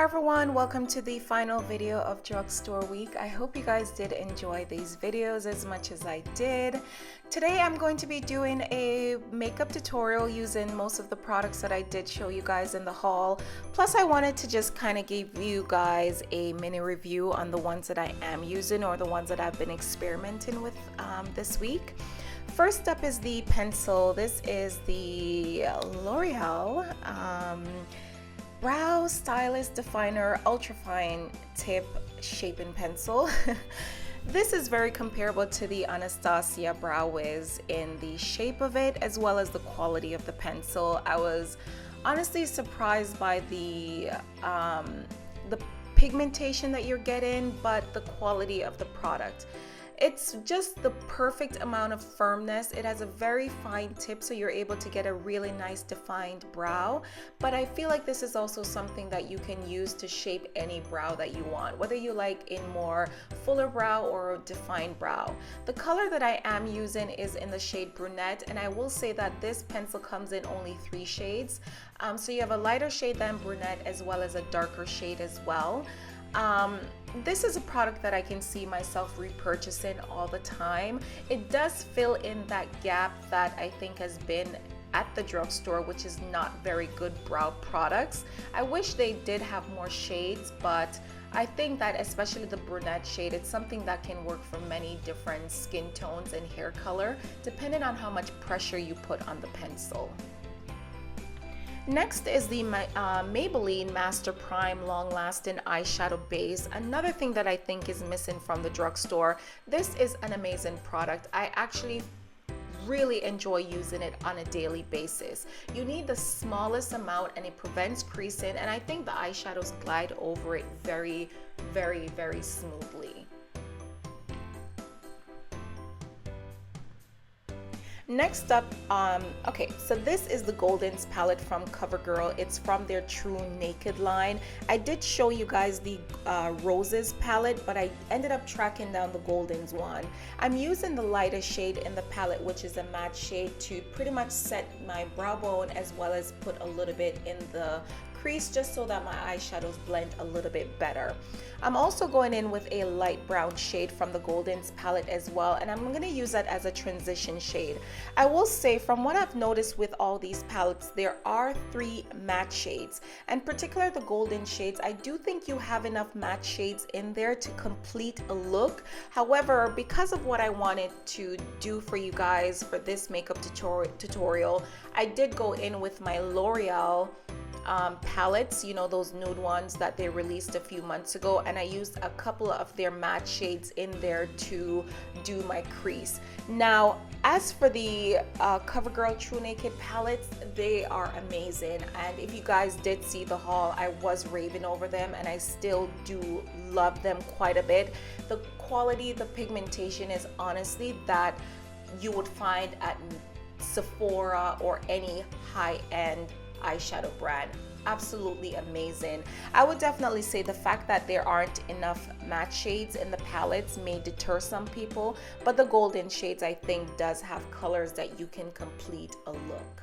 Hi everyone, welcome to the final video of Drugstore Week. I hope you guys did enjoy these videos as much as I did. Today I'm going to be doing a makeup tutorial using most of the products that I did show you guys in the haul. Plus I wanted to just kind of give you guys a mini review on the ones that I am using or the ones that I've been experimenting with this week. First up is the pencil. This is the L'Oreal Brow Stylist Definer Ultrafine Tip Shaping Pencil. This is very comparable to the Anastasia Brow Wiz in the shape of it as well as the quality of the pencil. I was honestly surprised by the pigmentation that you're getting, but the quality of the product. It's just the perfect amount of firmness. It has a very fine tip, so you're able to get a really nice defined brow. But I feel like this is also something that you can use to shape any brow that you want, whether you like in more fuller brow or defined brow. The color that I am using is in the shade Brunette, and I will say that this pencil comes in only 3 shades. So you have a lighter shade than Brunette as well as a darker shade as well. This is a product that I can see myself repurchasing all the time. It does fill in that gap that I think has been at the drugstore, which is not very good brow products. I wish they did have more shades, but I think that especially the Brunette shade, it's something that can work for many different skin tones and hair color, depending on how much pressure you put on the pencil. Next is the Maybelline Mastr Prime Long Lasting Eyeshadow Base. Another thing that I think is missing from the drugstore. This is an amazing product. I actually really enjoy using it on a daily basis. You need the smallest amount and it prevents creasing, and I think the eyeshadows glide over it very, very, very smoothly. Next up, okay, so this is the Goldens palette from Covergirl. It's from their True Naked line. I did show you guys the Roses palette, but I ended up tracking down the Goldens one. I'm using the lightest shade in the palette, which is a matte shade, to pretty much set my brow bone as well as put a little bit in the crease just so that my eyeshadows blend a little bit better. I'm also going in with a light brown shade from the Goldens palette as well, and I'm going to use that as a transition shade. I will say, from what I've noticed with all these palettes, there are 3 matte shades, and particularly the golden shades. I do think you have enough matte shades in there to complete a look. However, because of what I wanted to do for you guys for this makeup tutorial, I did go in with my L'Oreal palettes, you know, those nude ones that they released a few months ago, and I used a couple of their matte shades in there to do my crease. Now, as for the Covergirl True Naked palettes, they are amazing, and if you guys did see the haul, I was raving over them, and I still do love them quite a bit. The quality, the pigmentation is honestly that you would find at Sephora or any high-end eyeshadow brand. Absolutely amazing. I would definitely say the fact that there aren't enough matte shades in the palettes may deter some people, but the golden shades I think does have colors that you can complete a look.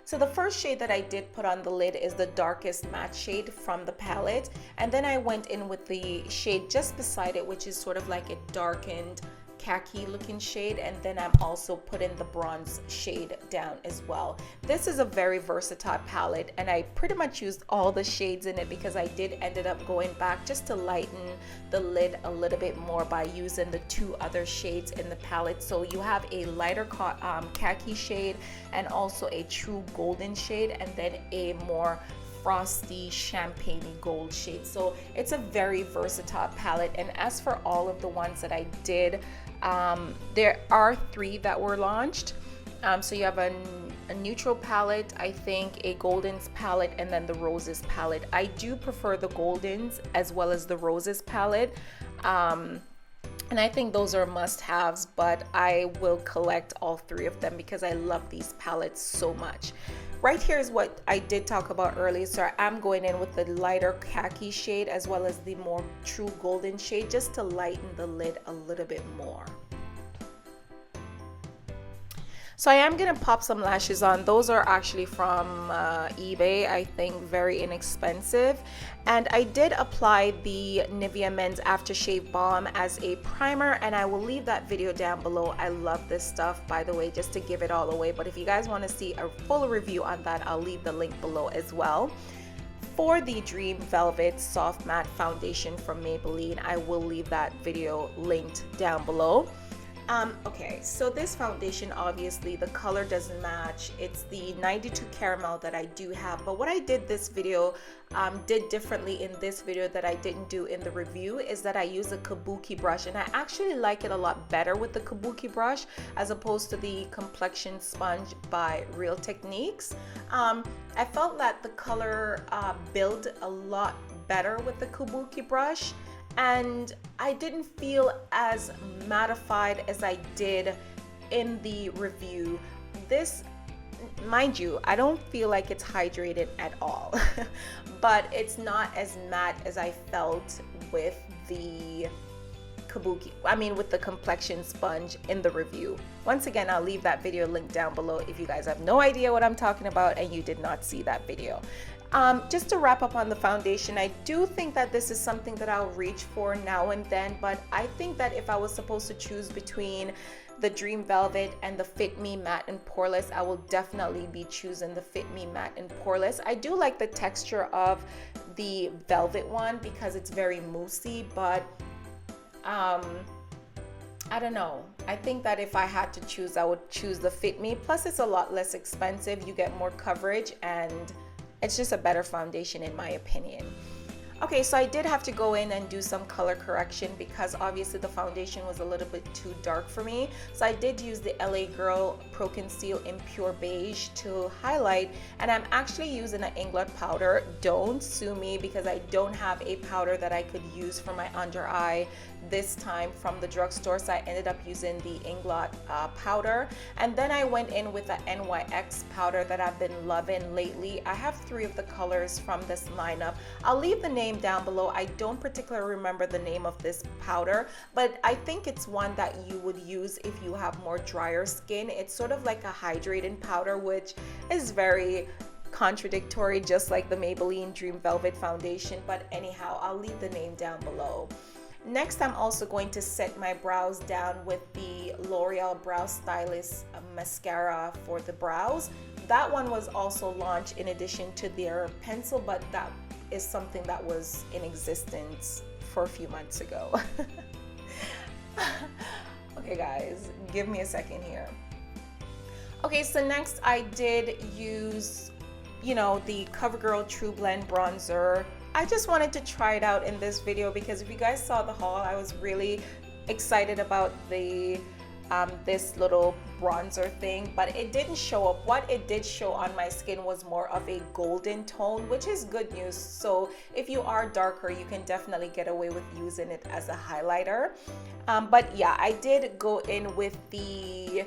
So the first shade that I did put on the lid is the darkest matte shade from the palette, and then I went in with the shade just beside it, which is sort of like a darkened khaki looking shade, and then I'm also putting the bronze shade down as well. This is a very versatile palette, and I pretty much used all the shades in it because I did ended up going back just to lighten the lid a little bit more by using the 2 other shades in the palette. So you have a lighter khaki shade and also a true golden shade, and then a more frosty champagne-y gold shade. So it's a very versatile palette. And as for all of the ones that I did, there are 3 that were launched. So you have a neutral palette, I think a Goldens palette, and then the Roses palette. I do prefer the Goldens as well as the Roses palette, and I think those are must-haves, but I will collect all 3 of them because I love these palettes so much. Right here is what I did talk about earlier. So I'm going in with the lighter khaki shade as well as the more true golden shade just to lighten the lid a little bit more. So I am gonna pop some lashes on. Those are actually from eBay, I think, very inexpensive. And I did apply the Nivea Men's Aftershave Balm as a primer, and I will leave that video down below. I love this stuff, by the way, just to give it all away. But if you guys want to see a full review on that, I'll leave the link below as well. For the Dream Velvet Soft Matte Foundation from Maybelline, I will leave that video linked down below. Okay, so this foundation, obviously the color doesn't match. It's the 92 Caramel that I do have, but what I did this video, did differently in this video that I didn't do in the review, is that I use a kabuki brush, and I actually like it a lot better with the kabuki brush as opposed to the complexion sponge by Real Techniques. I felt that the color built a lot better with the kabuki brush, and I didn't feel as mattified as I did in the review. This, mind you, I don't feel like it's hydrated at all, but it's not as matte as I felt with the with the complexion sponge in the review. Once again, I'll leave that video linked down below if you guys have no idea what I'm talking about and you did not see that video. Just to wrap up on the foundation, I do think that this is something that I'll reach for now and then, but I think that if I was supposed to choose between the Dream Velvet and the Fit Me Matte and Poreless, I will definitely be choosing the Fit Me Matte and Poreless. I do like the texture of the Velvet one because it's very moussey, but I don't know. I think that if I had to choose, I would choose the Fit Me. Plus, it's a lot less expensive. You get more coverage, and it's just a better foundation in my opinion. Okay, so I did have to go in and do some color correction because obviously the foundation was a little bit too dark for me. So I did use the LA Girl Pro Conceal in Pure Beige to highlight, and I'm actually using an Inglot powder. Don't sue me because I don't have a powder that I could use for my under eye this time from the drugstore, so I ended up using the Inglot powder, and then I went in with the NYX powder that I've been loving lately. I have 3 of the colors from this lineup. I'll leave the name down below. I don't particularly remember the name of this powder, but I think it's one that you would use if you have more drier skin. It's sort of like a hydrating powder, which is very contradictory, just like the Maybelline Dream Velvet foundation, but anyhow, I'll leave the name down below. Next, I'm also going to set my brows down with the L'Oreal Brow Stylist mascara for the brows. That one was also launched in addition to their pencil, but that is something that was in existence for a few months ago. Okay guys, give me a second here. Okay, so next I did use, the Covergirl True Blend bronzer. I just wanted to try it out in this video because if you guys saw the haul, I was really excited about the this little bronzer thing, but it didn't show up. What it did show on my skin was more of a golden tone, which is good news. So if you are darker, you can definitely get away with using it as a highlighter. But yeah, I did go in with the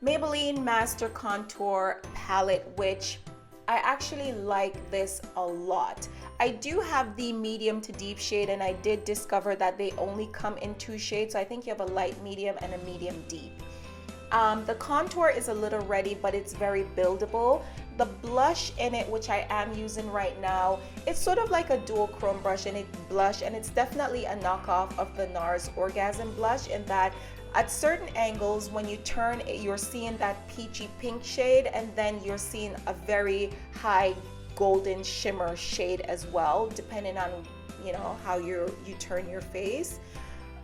Maybelline Mastr Contour palette, which I actually like this a lot. I do have the medium to deep shade, and I did discover that they only come in 2 shades. So I think you have a light medium and a medium deep. The contour is a little ready, but it's very buildable. The blush in it, which I am using right now, it's sort of like a dual chrome brush, and it's definitely a knockoff of the NARS Orgasm blush in that at certain angles, when you turn, you're seeing that peachy pink shade, and then you're seeing a very high golden shimmer shade as well, depending on how you turn your face.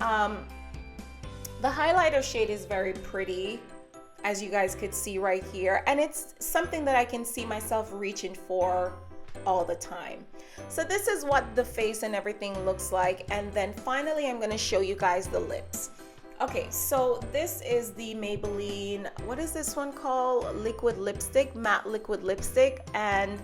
The highlighter shade is very pretty, as you guys could see right here, and it's something that I can see myself reaching for all the time. So this is what the face and everything looks like, and then finally I'm going to show you guys the lips. Okay, so this is the Maybelline, what is this one called? Liquid lipstick, matte liquid lipstick, and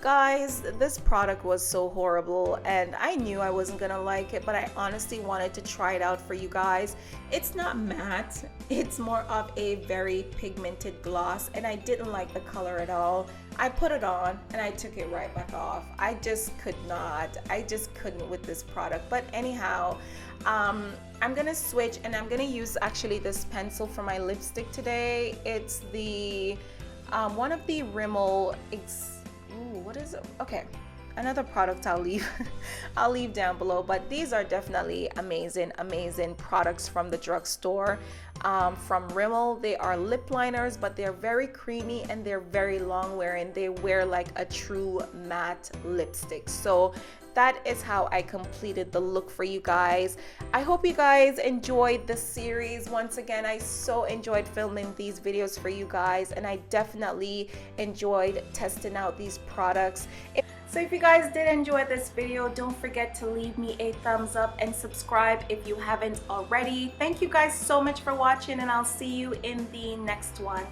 Guys, this product was so horrible and I knew I wasn't gonna like it, but I honestly wanted to try it out for you guys. It's not matte, it's more of a very pigmented gloss, and I didn't like the color at all. I put it on and I took it right back off. I just couldn't with this product. But anyhow, I'm gonna switch and I'm gonna use actually this pencil for my lipstick today. It's the one of the Rimmel what is it? Okay, another product I'll leave I'll leave down below, but these are definitely amazing products from the drugstore, from Rimmel. They are lip liners, but they're very creamy and they're very long wearing. They wear like a true matte lipstick. So that is how I completed the look for you guys. I hope you guys enjoyed the series. Once again, I so enjoyed filming these videos for you guys, and I definitely enjoyed testing out these products. So if you guys did enjoy this video, don't forget to leave me a thumbs up and subscribe if you haven't already. Thank you guys so much for watching, and I'll see you in the next one.